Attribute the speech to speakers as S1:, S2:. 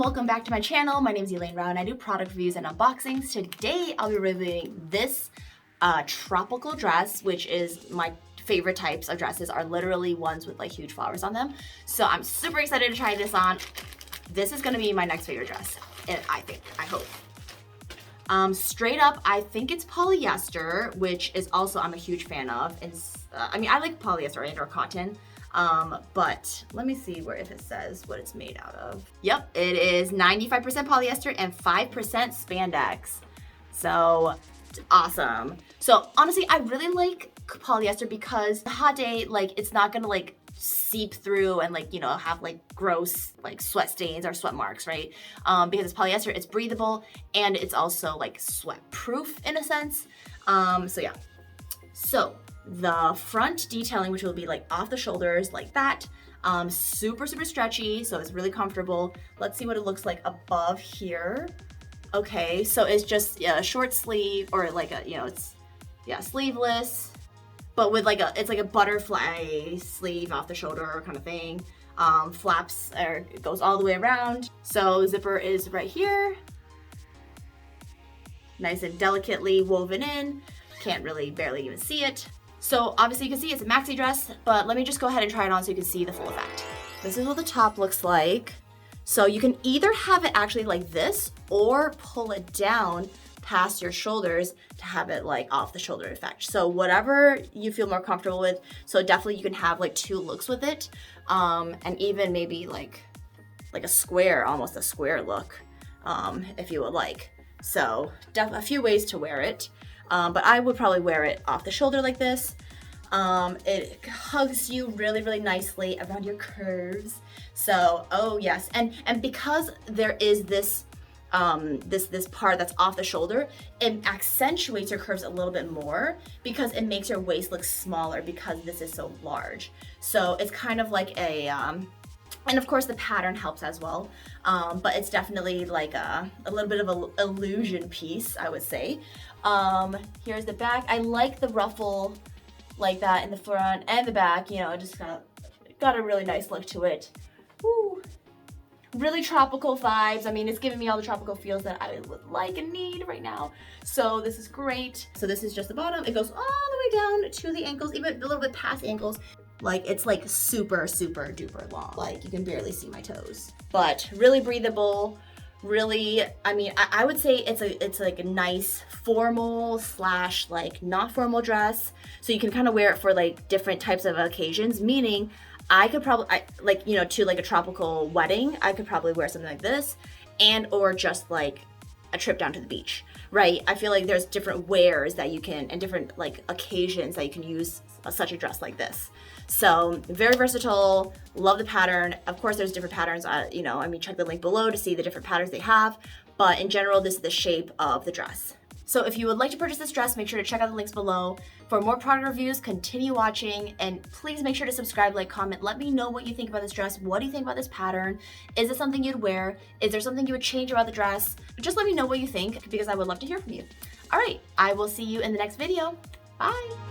S1: welcome back to my channel. My name is Elaine Rau and I do product reviews and unboxings. Today I'll be reviewing this tropical dress, which is my favorite types of dresses, are literally ones with like huge flowers on them. So I'm super excited to try this on. This is gonna be my next favorite dress, I hope. Straight up, I think it's polyester, which is also I'm a huge fan of. I mean, I like polyester and or cotton. But let me see if it says what it's made out of. Yep, it is 95% polyester and 5% spandex. So awesome. So honestly, I really like polyester because the hot day, like it's not gonna like seep through and like, you know, have like gross like sweat stains or sweat marks, right? Because it's polyester, it's breathable, and it's also like sweat proof in a sense. So yeah. So the front detailing, which will be like off the shoulders like that, super stretchy, so it's really comfortable. Let's see what it looks like above here. Okay, so it's just a short sleeve, or like a, you know, it's sleeveless, but with like it's like a butterfly sleeve off the shoulder kind of thing. Flaps, or it goes all the way around. So zipper is right here, nice and delicately woven in. Can't really barely even see it. So obviously you can see it's a maxi dress, but let me just go ahead and try it on so you can see the full effect. This is what the top looks like. So you can either have it actually like this or pull it down past your shoulders to have it like off the shoulder effect. So whatever you feel more comfortable with. So definitely you can have like two looks with it. And even maybe like a square, almost a square look, if you would like. So a few ways to wear it. But I would probably wear it off the shoulder like this. It hugs you really, really nicely around your curves. So, oh yes, and because there is this this part that's off the shoulder, it accentuates your curves a little bit more because it makes your waist look smaller because this is so large. So it's kind of like a and of course the pattern helps as well, but it's definitely like a little bit of an illusion piece, I would say. Here's the back. I like the ruffle like that in the front and the back, you know, it just kind of got a really nice look to it. Woo. Really tropical vibes. I mean, it's giving me all the tropical feels that I would like and need right now. So this is great. So this is just the bottom. It goes all the way down to the ankles, even a little bit past the ankles. Like it's like super duper long. Like you can barely see my toes, but really breathable. Really, I mean, I would say it's like a nice formal slash like not formal dress. So you can kind of wear it for like different types of occasions, meaning I could probably, like, you know, to like a tropical wedding, I could probably wear something like this, and or just like a trip down to the beach, right? I feel like there's different wears that you can, and different like occasions that you can use such a dress like this. So very versatile, love the pattern. Of course, there's different patterns, you know, I mean, check the link below to see the different patterns they have, but in general, this is the shape of the dress. So if you would like to purchase this dress, make sure to check out the links below. For more product reviews, continue watching, and please make sure to subscribe, like, comment. Let me know what you think about this dress. What do you think about this pattern? Is it something you'd wear? Is there something you would change about the dress? Just let me know what you think, because I would love to hear from you. All right, I will see you in the next video. Bye.